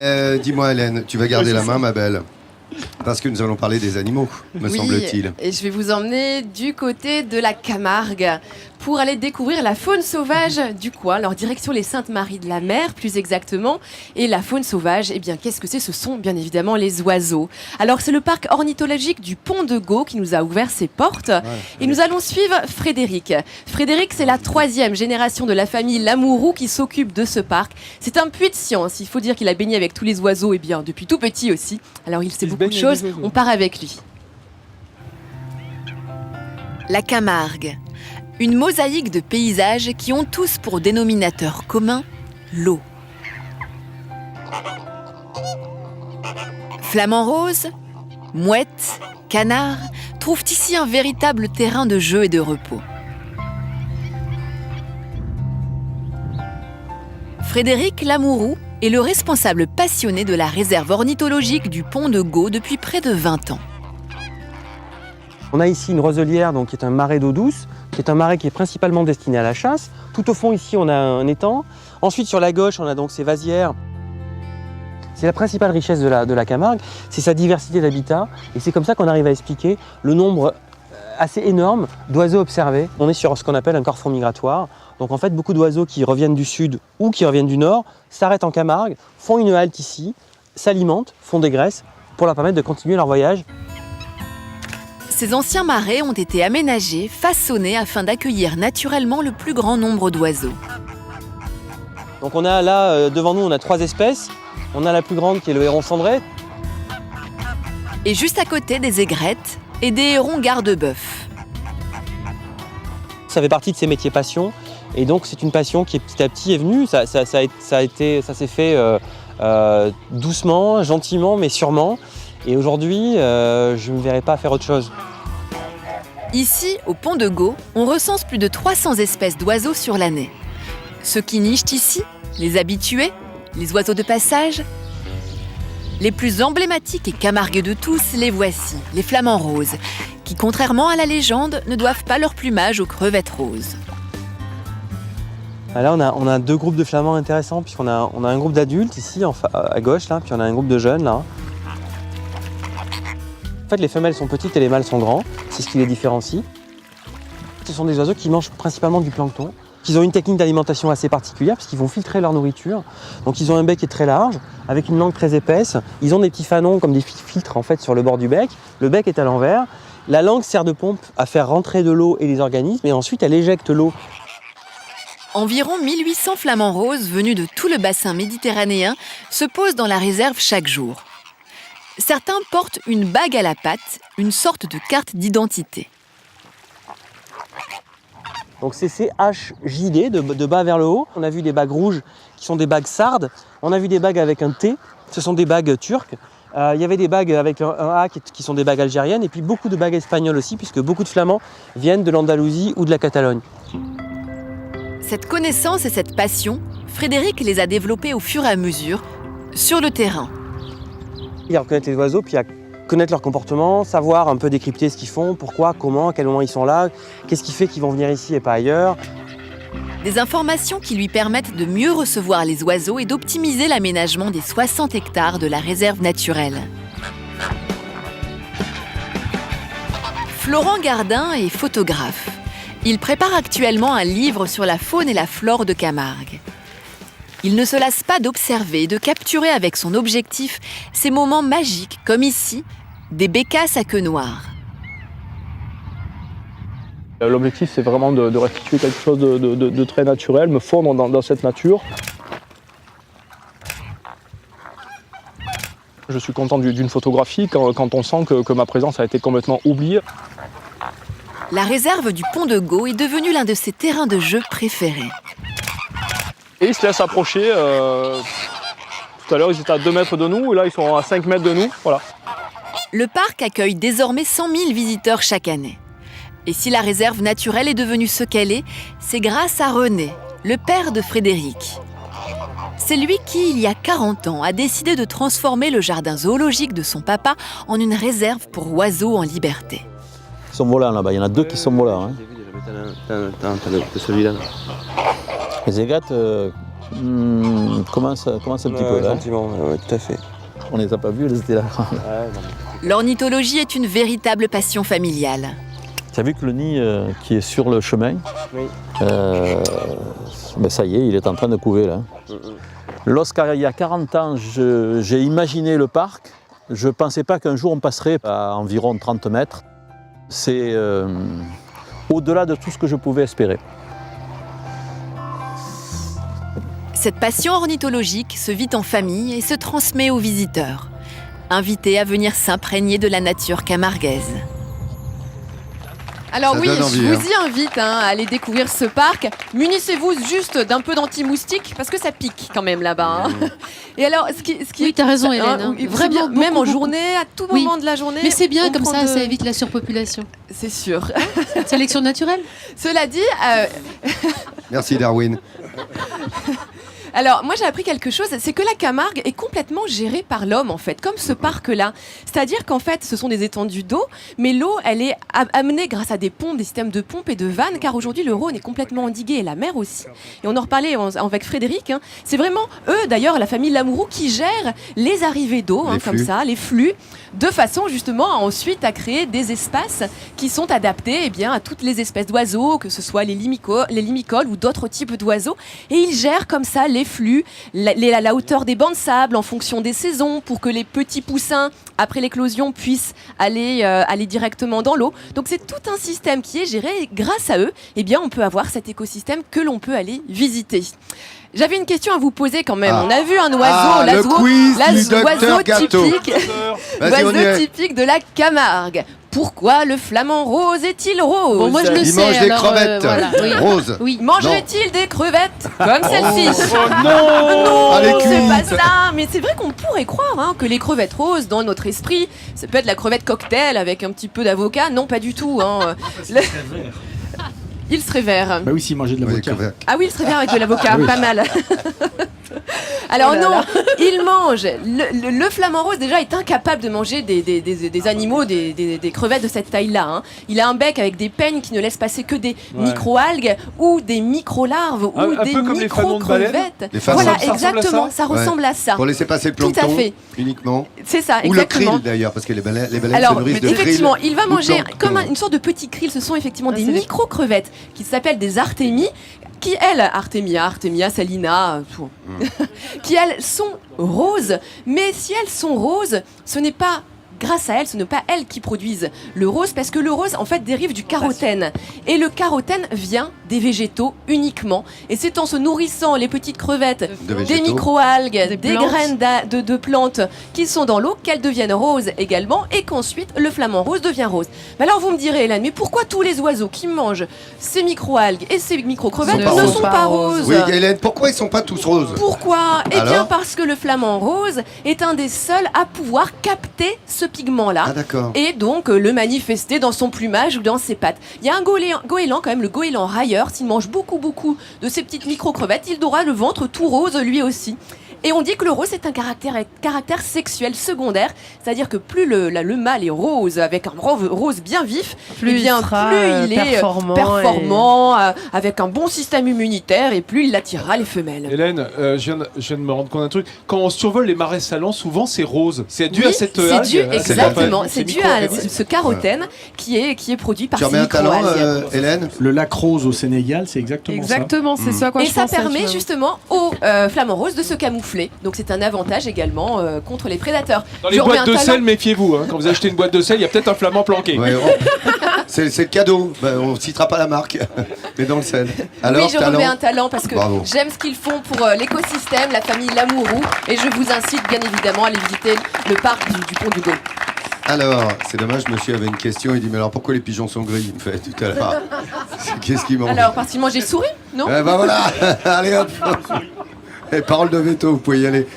Dis-moi Hélène, tu vas garder la main ma belle. Parce que nous allons parler des animaux, me semble-t-il. Et je vais vous emmener du côté de la Camargue pour aller découvrir la faune sauvage du coin, leur direction les Saintes-Maries de la Mer, plus exactement. Et la faune sauvage, eh bien, qu'est-ce que c'est? Ce sont bien évidemment les oiseaux. Alors, c'est le parc ornithologique du Pont de Gau qui nous a ouvert ses portes. Et nous allons suivre Frédéric. Frédéric, c'est la 3e génération de la famille Lamourou qui s'occupe de ce parc. C'est un puits de science. Il faut dire qu'il a baigné avec tous les oiseaux, et bien, depuis tout petit aussi. Alors, il sait beaucoup de choses. On part avec lui. La Camargue. Une mosaïque de paysages qui ont tous pour dénominateur commun l'eau. Flamants roses, mouettes, canards trouvent ici un véritable terrain de jeu et de repos. Frédéric Lamourou est le responsable passionné de la réserve ornithologique du Pont de Gau depuis près de 20 ans. On a ici une roselière donc, qui est un marais d'eau douce, qui est un marais qui est principalement destiné à la chasse. Tout au fond ici on a un étang. Ensuite sur la gauche on a donc ces vasières. C'est la principale richesse de la Camargue, c'est sa diversité d'habitats. Et c'est comme ça qu'on arrive à expliquer le nombre assez énorme d'oiseaux observés. On est sur ce qu'on appelle un carrefour migratoire. Donc en fait beaucoup d'oiseaux qui reviennent du sud ou qui reviennent du nord s'arrêtent en Camargue, font une halte ici, s'alimentent, font des graisses pour leur permettre de continuer leur voyage. Ces anciens marais ont été aménagés, façonnés afin d'accueillir naturellement le plus grand nombre d'oiseaux. Donc on a là, devant nous, on a 3 espèces. On a la plus grande qui est le héron cendré. Et juste à côté, des aigrettes et des hérons garde-bœuf. Ça fait partie de ses métiers passion. Et donc c'est une passion qui petit à petit est venue. Ça s'est fait doucement, gentiment, mais sûrement. Et aujourd'hui, je ne me verrai pas faire autre chose. Ici, au Pont de Gau, on recense plus de 300 espèces d'oiseaux sur l'année. Ceux qui nichent ici, les habitués, les oiseaux de passage. Les plus emblématiques et camargues de tous, les voici, les flamants roses, qui, contrairement à la légende, ne doivent pas leur plumage aux crevettes roses. Là, on a 2 groupes de flamands intéressants, puisqu'on a un groupe d'adultes ici, à gauche, là, puis on a un groupe de jeunes, là. En fait, les femelles sont petites et les mâles sont grands, c'est ce qui les différencie. Ce sont des oiseaux qui mangent principalement du plancton. Ils ont une technique d'alimentation assez particulière, parce qu'ils vont filtrer leur nourriture. Donc ils ont un bec qui est très large, avec une langue très épaisse. Ils ont des petits fanons comme des filtres en fait, sur le bord du bec. Le bec est à l'envers. La langue sert de pompe à faire rentrer de l'eau et les organismes, et ensuite elle éjecte l'eau. Environ 1800 flamants roses venus de tout le bassin méditerranéen se posent dans la réserve chaque jour. Certains portent une bague à la patte, une sorte de carte d'identité. Donc c'est CHJD, de bas vers le haut. On a vu des bagues rouges qui sont des bagues sardes. On a vu des bagues avec un T, ce sont des bagues turques. Il y avait des bagues avec un A qui sont des bagues algériennes, et puis beaucoup de bagues espagnoles aussi, puisque beaucoup de flamands viennent de l'Andalousie ou de la Catalogne. Cette connaissance et cette passion, Frédéric les a développées au fur et à mesure, sur le terrain. Il y a à reconnaître les oiseaux, puis à connaître leur comportement, savoir un peu décrypter ce qu'ils font, pourquoi, comment, à quel moment ils sont là, qu'est-ce qui fait qu'ils vont venir ici et pas ailleurs. Des informations qui lui permettent de mieux recevoir les oiseaux et d'optimiser l'aménagement des 60 hectares de la réserve naturelle. Florent Gardin est photographe. Il prépare actuellement un livre sur la faune et la flore de Camargue. Il ne se lasse pas d'observer et de capturer avec son objectif ces moments magiques, comme ici, des bécasses à queue noire. L'objectif, c'est vraiment de restituer quelque chose de très naturel, me fondre dans cette nature. Je suis content d'une photographie quand on sent que ma présence a été complètement oubliée. La réserve du Pont de Gau est devenue l'un de ses terrains de jeu préférés. Et ils se laissent approcher. Tout à l'heure, ils étaient à 2 mètres de nous, et là, ils sont à 5 mètres de nous. Voilà. Le parc accueille désormais 100 000 visiteurs chaque année. Et si la réserve naturelle est devenue ce qu'elle est, c'est grâce à René, le père de Frédéric. C'est lui qui, il y a 40 ans, a décidé de transformer le jardin zoologique de son papa en une réserve pour oiseaux en liberté. Ils sont volants là-bas, il y en a 2 qui sont volants. Hein. Celui-là. Les aigrettes, commence un petit peu Ouais, là. gentiment, ouais, tout à fait. On les a pas vus, elles étaient là. L'ornithologie est une véritable passion familiale. Tu as vu que le nid qui est sur le chemin, Oui. ben ça y est, il est en train de couver là. Lorsqu'il y a 40 ans, j'ai imaginé le parc, je ne pensais pas qu'un jour on passerait à environ 30 mètres. C'est au-delà de tout ce que je pouvais espérer. Cette passion ornithologique se vit en famille et se transmet aux visiteurs, invités à venir s'imprégner de la nature camarguaise. Alors Ça oui, donne envie, je hein. vous y invite à aller découvrir ce parc. Munissez-vous juste d'un peu d'anti-moustique parce que ça pique quand même là-bas. hein. Et alors, ce qui Oui, est- t'as raison, Hélène, hein. oui, Vraiment, bien, même beaucoup, en journée, à tout Oui. moment de la journée. Mais c'est bien on comme prend ça, de- ça évite la surpopulation. C'est sûr. Sélection naturelle. Cela dit, Merci Darwin. alors moi j'ai appris quelque chose, c'est que la Camargue est complètement gérée par l'homme en fait, comme ce parc-là. C'est-à-dire qu'en fait ce sont des étendues d'eau, mais l'eau elle est amenée grâce à des pompes, des systèmes de pompes et de vannes, car aujourd'hui le Rhône est complètement endigué et la mer aussi. Et on en reparlait avec Frédéric, hein. C'est vraiment eux d'ailleurs, la famille Lamourou, qui gère les arrivées d'eau, Les comme flux. ça, les flux, de façon justement ensuite à créer des espaces qui sont adaptés eh bien, à toutes les espèces d'oiseaux, que ce soit les limicoles ou d'autres types d'oiseaux. Et ils gèrent comme ça les flux, la hauteur des bancs de sable en fonction des saisons pour que les petits poussins, après l'éclosion, puissent aller directement dans l'eau. Donc c'est tout un système qui est géré et grâce à eux, eh bien, on peut avoir cet écosystème que l'on peut aller visiter. J'avais une question à vous poser quand même. Ah. On a vu un oiseau, Le quiz du Dr l'oiseau Gâteau. typique, Vas-y, on y l'oiseau est. typique de la Camargue. Pourquoi le flamant rose est-il rose? Bon, moi je le Il sais. mange des alors, crevettes. voilà, oui. Rose. Oui. Mangerait-il des crevettes comme celle-ci? non Elle est C'est pas cuite. ça, mais c'est vrai qu'on pourrait croire hein, que les crevettes roses, dans notre esprit, ça peut être la crevette cocktail avec un petit peu d'avocat. Non, pas du tout. Hein. Il serait vert. Bah oui, s'il mangeait de Oui, l'avocat. couvert. Ah oui, il serait vert avec de l'avocat, Oui. pas mal. Alors Oh là non, là. il mange. Le flamant rose déjà est incapable de manger des animaux, des crevettes de cette taille-là. hein. Il a un bec avec des peignes qui ne laissent passer que des Ouais. micro-algues ou des micro-larves ou Un des peu comme les fanons de baleine. micro-crevettes. Les fanons. Voilà, Ça ressemble à exactement, ça Ouais. ressemble à ça. Pour laisser passer le Tout à plancton fait. uniquement. C'est ça, Ou le exactement. krill d'ailleurs, parce que les baleines se Alors, nourrissent de krill. effectivement, il va ou de manger plancton. comme une sorte de petit krill. Ce sont effectivement Ah, des c'est des- micro-crevettes qui s'appellent des artémies, qui elles, Artemia, Salina, tout, qui elles sont roses. Mais si elles sont roses, ce n'est pas grâce à elles, ce n'est pas elles qui produisent le rose, parce que le rose, en fait, dérive du carotène. Et le carotène vient des végétaux uniquement. Et c'est en se nourrissant, les petites crevettes, De des végétaux. micro-algues, Des des plantes. graines de plantes qui sont dans l'eau, qu'elles deviennent roses également, et qu'ensuite le flamant rose devient rose. Mais alors vous me direz, Hélène, mais pourquoi tous les oiseaux qui mangent ces micro-algues et ces micro-crevettes Sont pas ne roses. sont pas roses? Oui, Hélène, pourquoi ils sont pas tous roses? Pourquoi? Eh bien Alors parce que le flamant rose est un des seuls à pouvoir capter ce pigment-là. Ah d'accord. Et donc le manifester dans son plumage ou dans ses pattes. Il y a un goéland quand même, le goéland railleur, s'il mange beaucoup de ces petites micro-crevettes, il aura le ventre tout rose lui aussi. Et on dit que le rose est un caractère sexuel secondaire, c'est-à-dire que plus le mâle est rose, avec un rose bien vif, Plus eh bien, il sera, plus il est performant avec un bon système immunitaire, et plus il attirera les femelles. Hélène, je viens de me rendre compte d'un truc. Quand on survole les marais salants, souvent c'est rose. C'est dû Oui, à cette c'est algue, dû, à cette exactement, algue, c'est ces dû à micro-organismes. ce carotène qui est produit par Tu ces remets un talent, micro-algues. Hélène? Le lac rose au Sénégal, c'est exactement, Exactement, c'est ça à quoi Et je ça pensais. permet tu vois. justement aux flamants roses de se camoufler. Donc c'est un avantage également contre les prédateurs. Dans les Je remets boîtes un de talent. sel, méfiez-vous. Hein. Quand vous achetez une boîte de sel, il y a peut-être un flamand planqué. Ouais, c'est le cadeau. Ben, on ne citera pas la marque, mais dans le sel. Alors, Oui, je remets un talent parce que Bravo. j'aime ce qu'ils font pour l'écosystème, la famille Lamourou, et je vous incite bien évidemment à aller visiter le parc du Pont du Go. Alors, c'est dommage, monsieur avait une question. Il dit, mais alors pourquoi les pigeons sont gris? Il me fait tout à l'heure. Qu'est-ce qu'ils mangent? Alors, parce qu'ils mangent des souris, non Eh ben voilà. Allez hop. Et parole de veto, vous pouvez y aller.